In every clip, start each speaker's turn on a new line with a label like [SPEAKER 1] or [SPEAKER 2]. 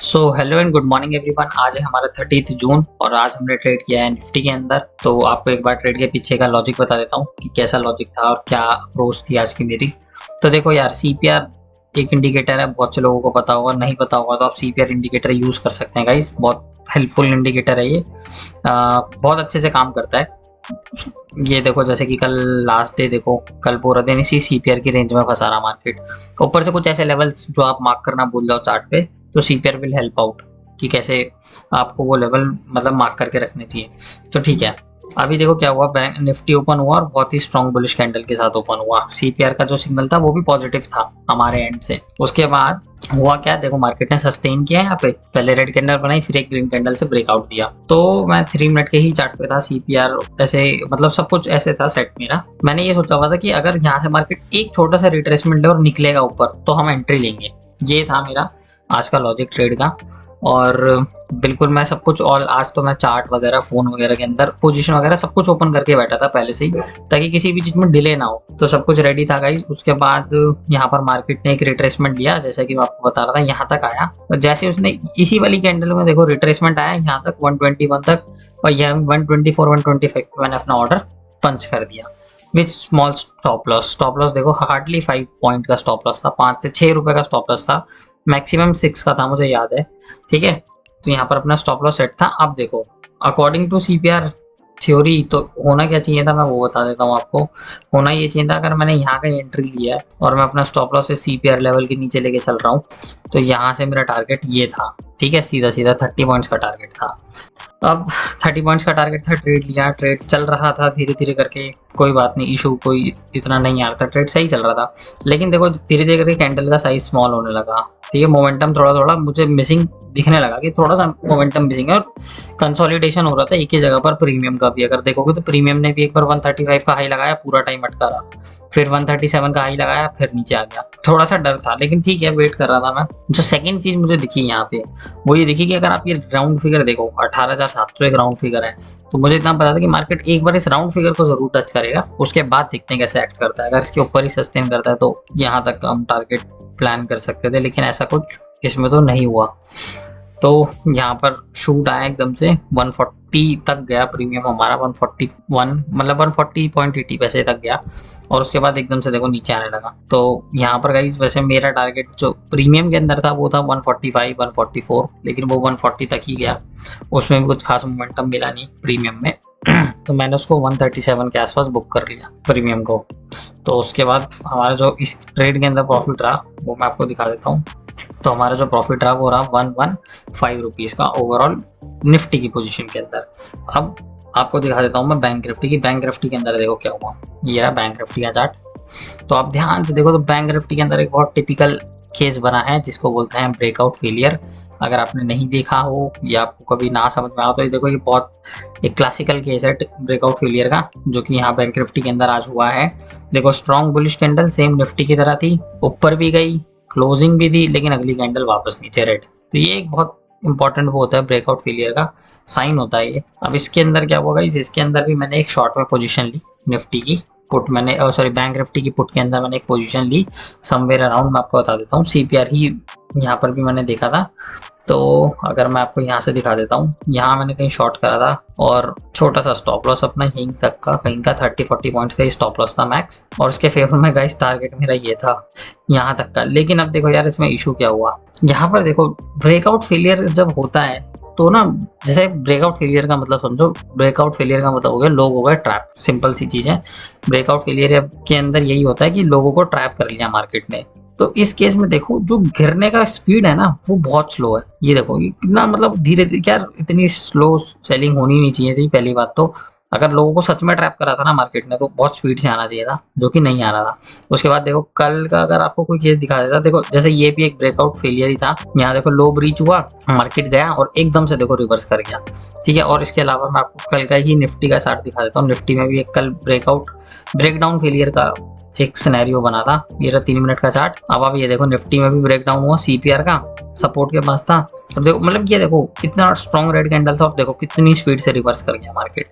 [SPEAKER 1] So hello and good morning everyone. आज है हमारा 30 जून और आज हमने ट्रेड किया है निफ्टी के अंदर। तो आपको एक बार ट्रेड के पीछे का लॉजिक बता देता हूँ कि कैसा लॉजिक था और क्या अप्रोच थी आज की मेरी। तो देखो यार, सीपीआर एक इंडिकेटर है, बहुत से लोगों को पता होगा, नहीं पता होगा तो आप सीपीआर इंडिकेटर यूज़ कर सकते हैं गाइस। बहुत हेल्पफुल इंडिकेटर है ये, बहुत अच्छे से काम करता है। ये देखो, जैसे कि कल लास्ट डे देखो, कल पूरा दिन इसी सीपीआर की रेंज में फंसा रहा मार्केट। ऊपर से कुछ ऐसे लेवल्स जो आप मार्क करना भूल जाओ चार्ट पे, तो सीपीआर विल हेल्प आउट कि कैसे आपको वो लेवल मतलब मार्क करके रखने चाहिए। तो ठीक है, अभी देखो क्या हुआ, बैंक निफ्टी ओपन हुआ और बहुत ही स्ट्रॉन्ग बुलिश कैंडल के साथ ओपन हुआ। सीपीआर का जो सिग्नल था वो भी पॉजिटिव था हमारे एंड से। उसके बाद हुआ क्या, देखो मार्केट ने सस्टेन किया यहाँ पे, पहले रेड कैंडल बनाई, फिर एक ग्रीन कैंडल से ब्रेकआउट दिया। तो मैं 3 मिनट के ही चार्ट पे था, सीपीआर ऐसे मतलब सब कुछ ऐसे था सेट मेरा। मैंने ये सोचा हुआ था कि अगर यहाँ से मार्केट एक छोटा सा रिट्रेसमेंट ले और निकलेगा ऊपर तो हम एंट्री लेंगे। ये था मेरा आज का लॉजिक ट्रेड का। और बिल्कुल मैं सब कुछ, और आज तो मैं चार्ट वगैरह फोन वगैरह के अंदर पोजीशन वगैरह सब कुछ ओपन करके बैठा था पहले से ही, ताकि किसी भी चीज में डिले ना हो। तो सब कुछ रेडी था गाइस। उसके बाद यहाँ पर मार्केट ने एक रिट्रेसमेंट लिया, जैसा कि मैं आपको बता रहा था, यहाँ तक आया। और जैसे उसने इसी वाली कैंडल में देखो रिट्रेसमेंट आया यहाँ तक 121 तक, और यह 124 125 मैंने अपना ऑर्डर पंच कर दिया with small stop loss. Stop loss देखो हार्डली 5 पॉइंट का स्टॉप लॉस था, 5 से 6 रुपए का स्टॉप लॉस था, मैक्सिमम 6 का था मुझे याद है। ठीक है, तो यहाँ पर अपना स्टॉप लॉस सेट था। अब देखो अकॉर्डिंग टू सीपीआर थ्योरी तो होना क्या चाहिए था, मैं वो बता देता हूँ आपको। होना ये चाहिए था, अगर मैंने यहाँ का एंट्री लिया है और मैं अपना स्टॉप लॉस से सीपीआर लेवल के नीचे लेके चल रहा हूँ, तो यहाँ से मेरा टारगेट ये था। ठीक है, सीधा सीधा 30 पॉइंट्स का टारगेट था। अब 30 पॉइंट्स का टारगेट था, ट्रेड लिया, ट्रेड चल रहा था धीरे धीरे करके, कोई बात नहीं, इशू कोई इतना नहीं आ रहा था, ट्रेड सही चल रहा था। लेकिन देखो धीरे धीरे करके कैंडल का साइज स्मॉल होने लगा। ठीक है, मोमेंटम थोड़ा थोड़ा मुझे मिसिंग दिखने लगा कि थोड़ा सा मोमेंटम मिसिंग है, और कंसोलिडेशन हो रहा था एक ही जगह पर। प्रीमियम का भी अगर देखोगे तो प्रीमियम ने भी एक बार 135 का हाई लगाया, पूरा टाइम अटका रहा, फिर 137 का हाई लगाया, फिर नीचे आ गया। थोड़ा सा डर था, लेकिन ठीक है, वेट कर रहा था मैं। जो सेकंड चीज मुझे दिखी यहाँ पे वो ये दिखी कि अगर आप ये राउंड फिगर देखो, 18,700 एक राउंड फिगर है, तो मुझे इतना पता था कि मार्केट एक बार इस राउंड फिगर को जरूर टच करेगा, उसके बाद देखते हैं कैसे एक्ट करता है। अगर इसके ऊपर ही सस्टेन करता है तो यहाँ तक हम टारगेट प्लान कर सकते थे, लेकिन ऐसा कुछ इसमें तो नहीं हुआ। तो यहाँ पर शूट आया एकदम से, 140 तक गया प्रीमियम हमारा, 141 मतलब 140.80 पैसे तक गया, और उसके बाद एकदम से देखो नीचे आने लगा। तो यहाँ पर गाइस वैसे मेरा टारगेट जो प्रीमियम के अंदर था वो था 145 144, लेकिन वो 140 तक ही गया, उसमें भी कुछ खास मोमेंटम मिला नहीं प्रीमियम में। तो मैंने उसको 137 के आसपास बुक कर लिया प्रीमियम को। तो उसके बाद हमारा जो इस ट्रेड के अंदर प्रॉफिट रहा वो मैं आपको दिखा देता हूँ। तो हमारा जो प्रॉफिट रहा वो रहा 115 रुपीज़ का ओवरऑल निफ्टी की पोजीशन के अंदर। अब आपको दिखा देता हूँ मैं बैंक निफ्टी की। बैंक निफ्टी के अंदर देखो क्या हुआ, ये रहा बैंक निफ्टी का चार्ट। तो आप ध्यान से देखो तो बैंक निफ्टी के अंदर एक बहुत टिपिकल केस बना है जिसको बोलते हैं ब्रेकआउट फेलियर। अगर आपने नहीं देखा हो या आपको कभी ना समझ में आओ तो ये देखो, ये बहुत एक क्लासिकल केस है ब्रेकआउट फेलियर का, जो कि यहाँ बैंक निफ्टी के अंदर आज हुआ है। देखो strong bullish candle same Nifty की तरह थी, ऊपर भी गई, क्लोजिंग भी दी, लेकिन अगली कैंडल वापस नीचे रेड। तो ये एक बहुत इंपॉर्टेंट वो होता है, ब्रेकआउट फेलियर का साइन होता है ये। अब इसके अंदर क्या होगा, इसके अंदर भी मैंने एक शॉर्ट में पोजीशन ली निफ्टी की पुट, मैंने सॉरी बैंक निफ्टी की पुट के अंदर मैंने एक पोजीशन ली समवेयर अराउंड, मैं आपको बता देता हूँ। सीपीआर ही यहाँ पर भी मैंने देखा था, तो अगर मैं आपको यहाँ से दिखा देता हूँ, यहाँ मैंने कहीं शॉर्ट करा था और छोटा सा स्टॉप लॉस अपना यहीं तक का, कहीं का 30-40 पॉइंट्स का स्टॉप लॉस था मैक्स, और उसके फेवर में गाइस टारगेट मेरा ये था यहाँ तक का। लेकिन अब देखो यार, इसमें इशू क्या हुआ, यहाँ पर देखो ब्रेकआउट फेलियर जब होता है तो ना, जैसे ब्रेकआउट फेलियर का मतलब समझो, ब्रेकआउट फेलियर का मतलब हो गया लोग हो गए ट्रैप, सिंपल सी चीज है। ब्रेकआउट फेलियर के अंदर यही होता है कि लोगों को ट्रैप कर लिया मार्केट ने। तो इस केस में देखो जो गिरने का स्पीड है ना वो बहुत स्लो है। ये देखो ये कितना मतलब धीरे धीरे, क्या इतनी स्लो सेलिंग होनी नहीं चाहिए थी पहली बात तो। अगर लोगों को सच में ट्रैप करा था ना मार्केट ने तो बहुत स्पीड से आना चाहिए था, जो कि नहीं आ रहा था। उसके बाद देखो कल का अगर आपको कोई केस दिखा देता, देखो जैसे ये भी एक ब्रेकआउट फेलियर ही था। यहाँ देखो लो ब्रीच हुआ, मार्केट गया और एकदम से देखो रिवर्स कर गया। ठीक है, और इसके अलावा मैं आपको कल का ही निफ्टी का चार्ट दिखा देता हूँ। निफ्टी में भी एक कल ब्रेकडाउन फेलियर का एक सिनेरियो बना था। ये रहा 3 मिनट का चार्ट। अब आप ये देखो निफ्टी में भी ब्रेकडाउन हुआ, सीपीआर का सपोर्ट के पास था, और देखो मतलब ये देखो कितना स्ट्रॉन्ग रेड कैंडल था, और देखो कितनी स्पीड से रिवर्स कर गया मार्केट।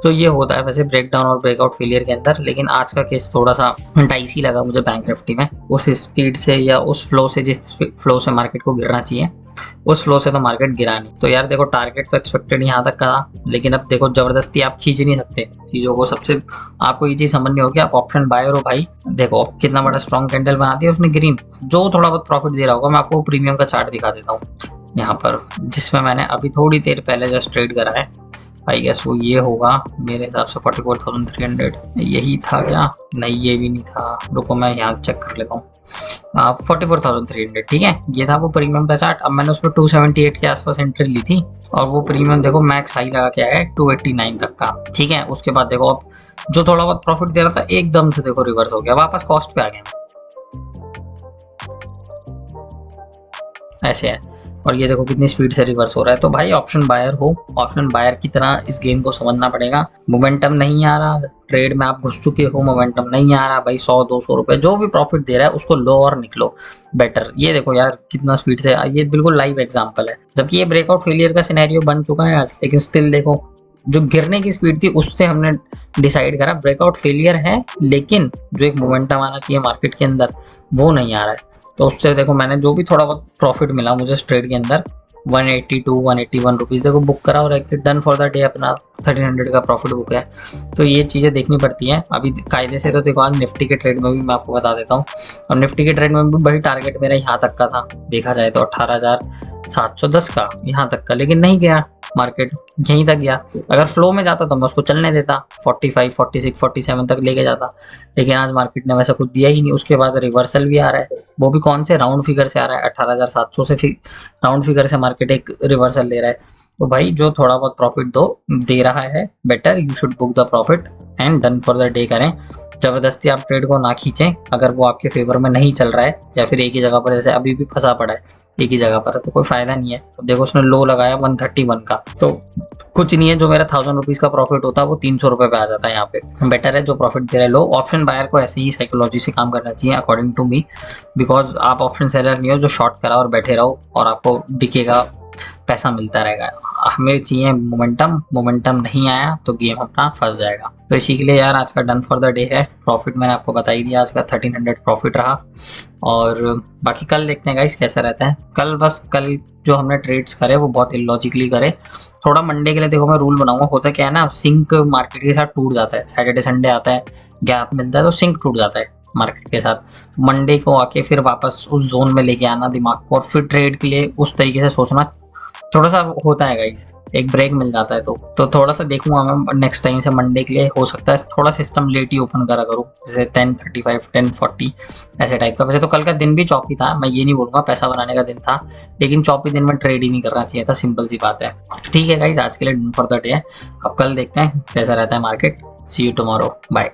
[SPEAKER 1] तो ये होता है वैसे ब्रेकडाउन और ब्रेकआउट फेलियर के अंदर। लेकिन आज का केस थोड़ा सा डाइसी लगा मुझे बैंक निफ्टी में, उस स्पीड से या उस फ्लो से, जिस फ्लो से मार्केट को गिरना चाहिए उस फ्लो से तो मार्केट गिरा नहीं। तो यार देखो टारगेट तो एक्सपेक्टेड यहाँ तक का था, लेकिन अब देखो जबरदस्ती आप खींच नहीं सकते चीजों को। सबसे आपको ये चीज समझनी होगी, आप ऑप्शन बायर हो भाई। देखो कितना बड़ा स्ट्रॉन्ग कैंडल बना दिया उसने ग्रीन, जो थोड़ा बहुत प्रॉफिट दे रहा होगा। मैं आपको प्रीमियम का चार्ट दिखा देता हूँ यहाँ पर, जिसमें मैंने अभी थोड़ी देर पहले जस्ट ट्रेड करा है। आई गेस वो ये होगा मेरे हिसाब से 44,300 यही था क्या? नहीं ये भी नहीं था, रुको मैं यहाँ चेक कर लेता हूँ। 44,300 ठीक है, ये था वो प्रीमियम का चार्ट। अब मैंने उसमें 278 के आसपास एंट्री ली थी, और वो प्रीमियम देखो मैक्स हाई लगा के आया है 289 तक का। ठीक है, उसके बाद देखो अब जो थोड़ा बहुत प्रॉफिट दे रहा था एकदम से देखो रिवर्स हो गया, वापस कॉस्ट पे आ गया। ऐसे है, और ये देखो कितनी स्पीड से रिवर्स हो रहा है। तो भाई ऑप्शन बायर हो, ऑप्शन बायर की तरह इस गेम को समझना पड़ेगा। मोमेंटम नहीं आ रहा, ट्रेड में आप घुस चुके हो, मोमेंटम नहीं आ रहा भाई, 100-200 रुपए जो भी प्रॉफिट दे रहा है उसको लो और निकलो बेटर। ये देखो यार कितना स्पीड से, ये बिल्कुल लाइव एग्जांपल है। जबकि ये ब्रेकआउट फेलियर का सिनेरियो बन चुका है आज, लेकिन स्टिल देखो जो गिरने की स्पीड थी उससे हमने डिसाइड करा ब्रेकआउट फेलियर है, लेकिन जो एक मोमेंटम आना चाहिए मार्केट के अंदर वो नहीं आ रहा है। तो उससे देखो मैंने जो भी थोड़ा बहुत प्रॉफिट मिला मुझे इस ट्रेड के अंदर 181 रुपीज़ देखो बुक करा, और exit done for the day अपना 1300 का प्रॉफिट बुक है। तो ये चीज़ें देखनी पड़ती हैं। अभी कायदे से तो देखो आज निफ्टी के ट्रेड में भी मैं आपको बता देता हूँ, और निफ्टी के ट्रेड में भी वही टारगेट मेरा यहाँ तक का था, देखा जाए तो 18,710 का यहाँ तक का, लेकिन नहीं गया मार्केट, यहीं तक गया। अगर फ्लो में जाता तो मैं उसको चलने देता, 45, 46, 47 तक लेके जाता, लेकिन आज मार्केट ने वैसा कुछ दिया ही नहीं। उसके बाद रिवर्सल भी आ रहा है, वो भी कौन से राउंड फिगर से आ रहा है, 18,700 से राउंड फिगर से मार्केट एक रिवर्सल ले रहा है। तो भाई जो थोड़ा बहुत प्रॉफिट दे रहा है better you should book the profit and done for the day करें। जबरदस्ती आप ट्रेड को ना खींचें अगर वो आपके फेवर में नहीं चल रहा है, या फिर एक ही जगह पर जैसे अभी भी फंसा पड़ा है एक ही जगह पर, तो कोई फायदा नहीं है। अब देखो उसने लो लगाया 131 का, तो कुछ नहीं है, जो मेरा 1000 रुपीज का प्रॉफिट होता है वो 300 रुपए पे आ जाता है यहाँ पे। बेटर है जो प्रॉफिट दे रहे लो। ऑप्शन बायर को ऐसे ही साइकोलॉजी से काम करना चाहिए अकॉर्डिंग टू मी, बिकॉज आप ऑप्शन सेलर नहीं हो जो शॉर्ट करा और बैठे रहो और आपको दिखेगा पैसा मिलता रहेगा। हमें चाहिए मोमेंटम, मोमेंटम नहीं आया तो गेम अपना फंस जाएगा। तो इसी के लिए यार आज का डन फॉर द डे है। प्रॉफिट मैंने आपको बता ही दिया, आज का 1300 प्रॉफिट रहा, और बाकी कल देखते हैं गाइस कैसा रहता है। कल जो हमने ट्रेड्स करे वो बहुत इलॉजिकली करे। थोड़ा मंडे के लिए देखो मैं रूल बनाऊंगा, होता क्या है ना, सिंक मार्केट के साथ टूट जाता है, सैटरडे संडे आता है गैप मिलता है तो सिंक टूट जाता है मार्केट के साथ। तो मंडे को आके फिर वापस उस जोन में लेके आना दिमाग को, और फिर ट्रेड के लिए उस तरीके से सोचना थोड़ा सा होता है गाइस, एक ब्रेक मिल जाता है। तो थोड़ा सा देखूंगा मैं नेक्स्ट टाइम से मंडे के लिए, हो सकता है थोड़ा सिस्टम लेट ही ओपन करा करूँ, जैसे 10:35 10:40 ऐसे टाइप का। वैसे तो कल का दिन भी चौपी था, मैं ये नहीं बोलूँगा, पैसा बनाने का दिन था, लेकिन चौपी दिन में ट्रेड ही नहीं करना चाहिए था, सिंपल सी बात है। ठीक है गाइस, आज के लिए डन फॉर द डे है। अब कल देखते हैं कैसा रहता है market. See you tomorrow, bye.